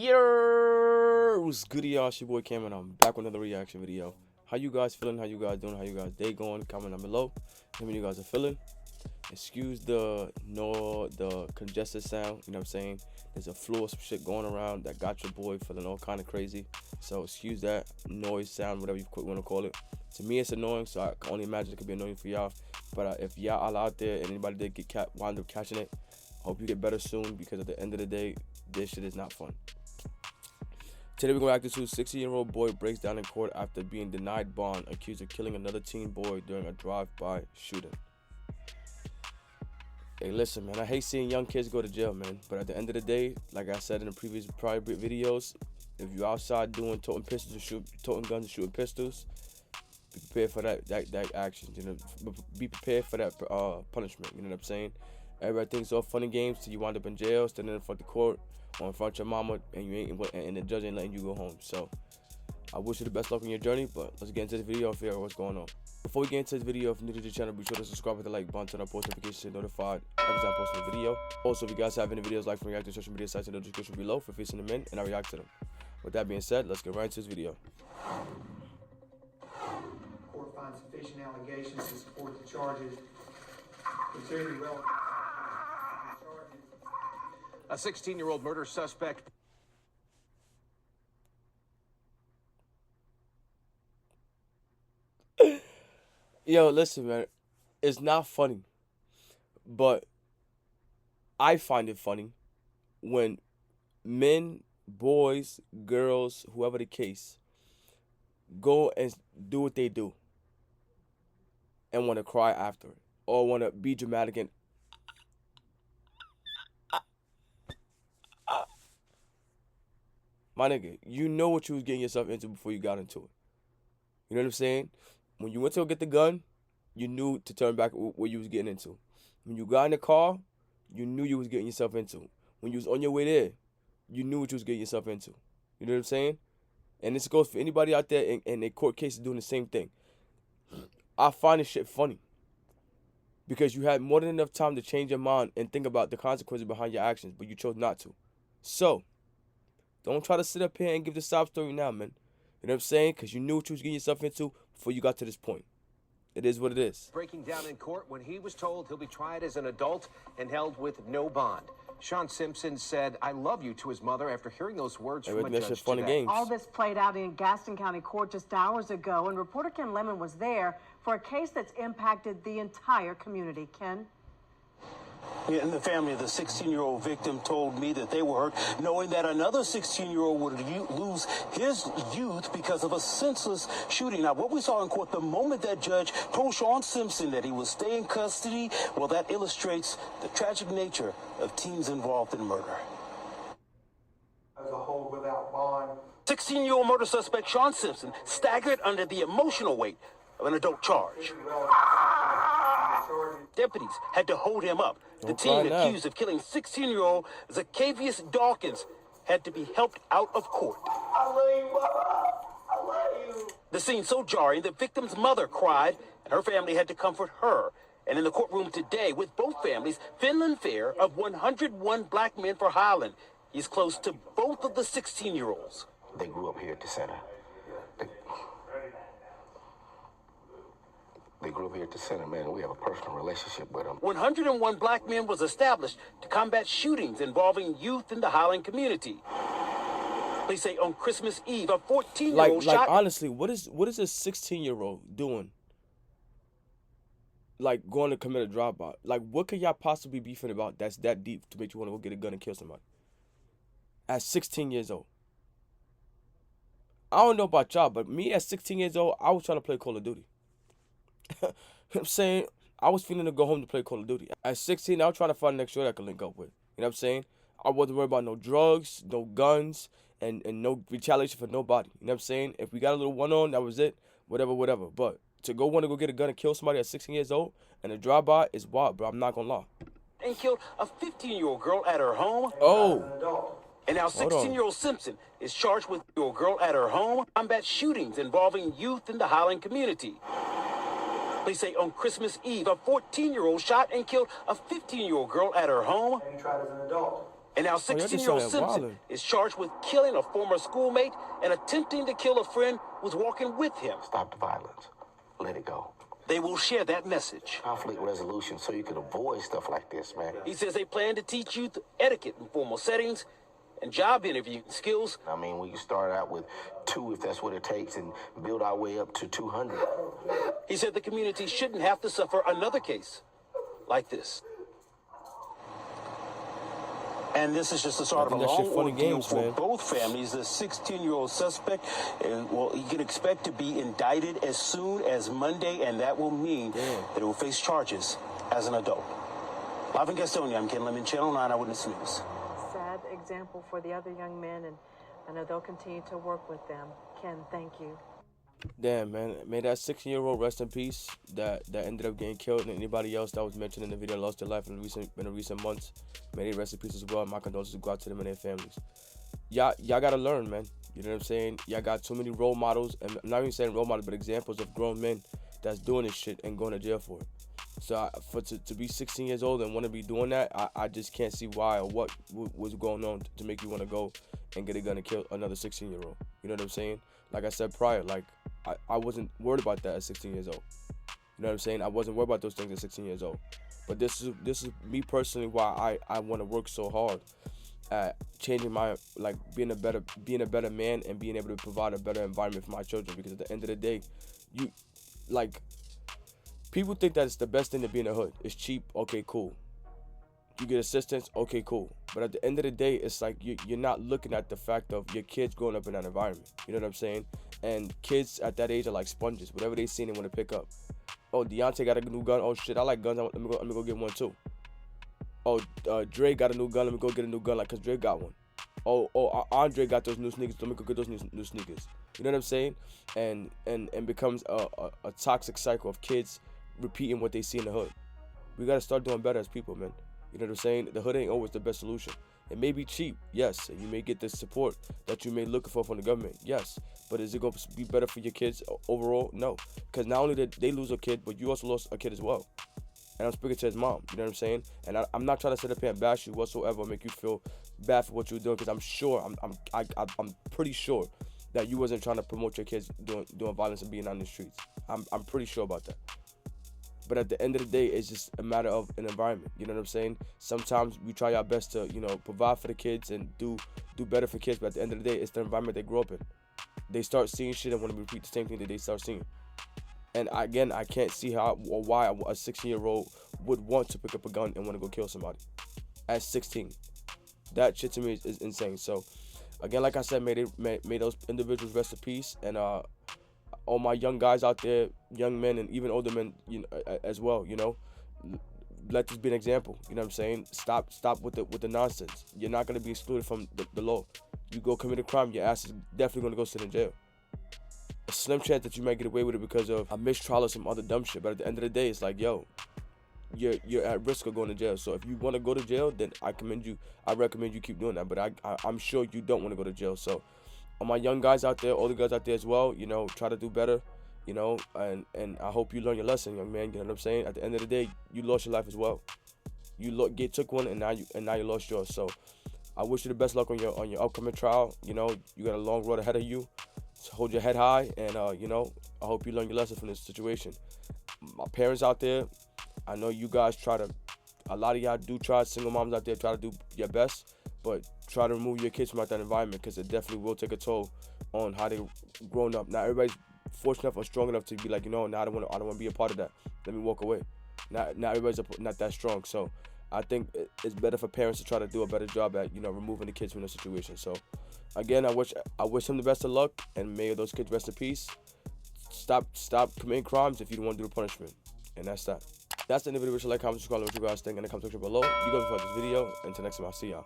What's good, y'all? It's your boy Cameron. I'm back with another reaction video. How you guys feeling? How you guys doing? How you guys day going? Comment down below. Tell me how you guys are feeling. Excuse the congested sound. You know what I'm saying? There's a flu or some shit going around that got your boy feeling all kind of crazy. So excuse that noise, sound, whatever you want to call it. To me, it's annoying. So I can only imagine it could be annoying for y'all. But if y'all all out there and anybody did get wind up catching it, hope you get better soon, because at the end of the day, this shit is not fun. Today we're going to react to 16-year-old boy breaks down in court after being denied bond, accused of killing another teen boy during a drive-by shooting. Hey, listen, man, I hate seeing young kids go to jail, man. But at the end of the day, like I said in the prior videos, if you're outside toting pistols, toting guns and shooting pistols, be prepared for that action. You know, be prepared for that punishment. You know what I'm saying? Everybody thinks all fun and games till you wind up in jail, standing in front of the court or in front of your mama, and the judge ain't letting you go home. So I wish you the best luck on your journey, but let's get into this video and figure out what's going on. Before we get into this video, if you're new to the channel, be sure to subscribe with the like button, turn on post notifications, get notified every time I post a video. Also, if you guys have any videos like from react to social media sites in the description below, for facing them in and I react to them. With that being said, let's get right into this video. Court finds sufficient allegations to support the charges. Considering the relevant charges. A 16-year-old murder suspect. Yo, listen, man. It's not funny, but I find it funny when men, boys, girls, whoever the case, go and do what they do and want to cry after it, or want to be dramatic and my nigga, you know what you was getting yourself into before you got into it. You know what I'm saying? When you went to go get the gun, you knew to turn back what you was getting into. When you got in the car, you knew you was getting yourself into. When you was on your way there, you knew what you was getting yourself into. You know what I'm saying? And this goes for anybody out there in a court case doing the same thing. I find this shit funny, because you had more than enough time to change your mind and think about the consequences behind your actions, but you chose not to. So, don't try to sit up here and give the sob story now, man. You know what I'm saying? Because you knew what you was getting yourself into before you got to this point. It is what it is. Breaking down in court when he was told he'll be tried as an adult and held with no bond. Sean Simpson said, "I love you" to his mother after hearing those words from a judge today. All this played out in Gaston County Court just hours ago, and reporter Ken Lemon was there for a case that's impacted the entire community. Ken? Yeah, and the family of the 16-year-old victim told me that they were hurt knowing that another 16-year-old would lose his youth because of a senseless shooting. Now, what we saw in court, the moment that judge told Sean Simpson that he would stay in custody, well, that illustrates the tragic nature of teens involved in murder. As a hold without bond. 16-year-old murder suspect Sean Simpson staggered under the emotional weight of an adult charge. Deputies had to hold him up. The teen accused of killing 16-year-old Zacchaeus Dawkins had to be helped out of court. I love you, Mama. I love you. The scene so jarring, the victim's mother cried, and her family had to comfort her. And in the courtroom today, with both families, Finland Fair of 101 Black Men for Highland is close to both of the 16-year-olds. They grew up here at the center. They grew up here at the center, man. We have a personal relationship with them. 101 Black Men was established to combat shootings involving youth in the Highland community. They say on Christmas Eve, a 14-year-old shot. Like, honestly, what is a 16-year-old doing? Like, going to commit a drive-by. Like, what could y'all possibly be beefing about that's that deep to make you want to go get a gun and kill somebody? At 16 years old. I don't know about y'all, but me at 16 years old, I was trying to play Call of Duty. You know what I'm saying? I was feeling to go home to play Call of Duty. At 16, I was trying to find the next show that I could link up with. You know what I'm saying? I wasn't worried about no drugs, no guns, and no retaliation for nobody. You know what I'm saying? If we got a little one-on, that was it. Whatever. But to want to go get a gun and kill somebody at 16 years old and a drive-by is wild, bro. I'm not going to lie. And killed a 15-year-old girl at her home. Oh. And now 16-year-old Simpson is charged with a girl at her home, combat shootings involving youth in the Highland community. They say on Christmas Eve, a 14-year-old shot and killed a 15-year-old girl at her home. And he tried as an adult. And now 16-year-old Simpson is charged with killing a former schoolmate and attempting to kill a friend who was walking with him. Stop the violence. Let it go. They will share that message. Conflict resolution so you can avoid stuff like this, man. He says they plan to teach youth etiquette in formal settings and job interview skills. I mean, we can start out with 2 if that's what it takes and build our way up to 200. He said the community shouldn't have to suffer another case like this. And this is just the start of a long ordeal for both families. The 16-year-old suspect, well, he can expect to be indicted as soon as Monday, and that will mean that he will face charges as an adult. Live in Gastonia, I'm Ken Lemon, Channel 9 Eyewitness News. Sad example for the other young men, and I know they'll continue to work with them. Ken, thank you. Damn, man. May that 16-year-old rest in peace that ended up getting killed, and anybody else that was mentioned in the video lost their life in the recent months. May they rest in peace as well. My condolences go out to them and their families. Y'all gotta learn, man. You know what I'm saying? Y'all got too many role models, and I'm not even saying role models, but examples of grown men that's doing this shit and going to jail for it. So to be 16 years old and want to be doing that, I just can't see why or what was going on to make you want to go and get a gun and kill another 16-year-old. You know what I'm saying? Like I said prior, like I wasn't worried about that at 16 years old. You know what I'm saying? I wasn't worried about those things at 16 years old. But this is me personally why I want to work so hard at changing my, like, being a better man and being able to provide a better environment for my children. Because at the end of the day, people think that it's the best thing to be in the hood. It's cheap, okay, cool. You get assistance, okay, cool. But at the end of the day, it's like you're not looking at the fact of your kids growing up in that environment. You know what I'm saying? And kids at that age are like sponges. Whatever they see, they want to pick up. Oh, Deontay got a new gun. Oh shit, I like guns. Let me go get one too. Oh, Dre got a new gun. Let me go get a new gun, like, cause Dre got one. Oh, Andre got those new sneakers. Let me go get those new sneakers. You know what I'm saying? And becomes a toxic cycle of kids repeating what they see in the hood. We gotta start doing better as people, man. You know what I'm saying? The hood ain't always the best solution. It may be cheap, yes, and you may get the support that you may look for from the government, yes. But is it going to be better for your kids overall? No. Because not only did they lose a kid, but you also lost a kid as well. And I'm speaking to his mom, you know what I'm saying? And I'm not trying to sit up here and bash you whatsoever, make you feel bad for what you were doing, because I'm pretty sure that you wasn't trying to promote your kids doing violence and being on the streets. I'm pretty sure about that. But at the end of the day, it's just a matter of an environment. You know what I'm saying? Sometimes we try our best to, provide for the kids and do better for kids. But at the end of the day, it's the environment they grow up in. They start seeing shit and want to repeat the same thing that they start seeing. And again, I can't see how or why a 16-year-old would want to pick up a gun and want to go kill somebody at 16. That shit to me is insane. So again, like I said, may those individuals rest in peace. And all my young guys out there, young men and even older men, as well, let this be an example. You know what I'm saying? Stop with the nonsense. You're not gonna be excluded from the law. You go commit a crime, your ass is definitely gonna go sit in jail. A slim chance that you might get away with it because of a mistrial or some other dumb shit. But at the end of the day, it's like, yo, you're at risk of going to jail. So if you want to go to jail, then I recommend you keep doing that. But I'm sure you don't want to go to jail. So all my young guys out there, older guys out there as well, try to do better, and I hope you learn your lesson, young man. You know what I'm saying? At the end of the day, you lost your life as well. You took one, and now you lost yours. So I wish you the best luck on your upcoming trial. You got a long road ahead of you. So hold your head high, and I hope you learn your lesson from this situation. My parents out there, I know you guys a lot of y'all do try, single moms out there try to do your best, but try to remove your kids from that environment, because it definitely will take a toll on how they grown up. Now everybody's fortunate enough or strong enough to be like, now I don't want to be a part of that. Let me walk away. Not everybody's not that strong. So I think it's better for parents to try to do a better job at removing the kids from the situation. So again, I wish him the best of luck, and may those kids rest in peace. Stop committing crimes if you don't want to do the punishment. And that's that. That's the end of the video. Like, comment, subscribe, what you guys think in the comment section below. You guys for this video. Until next time, I'll see y'all.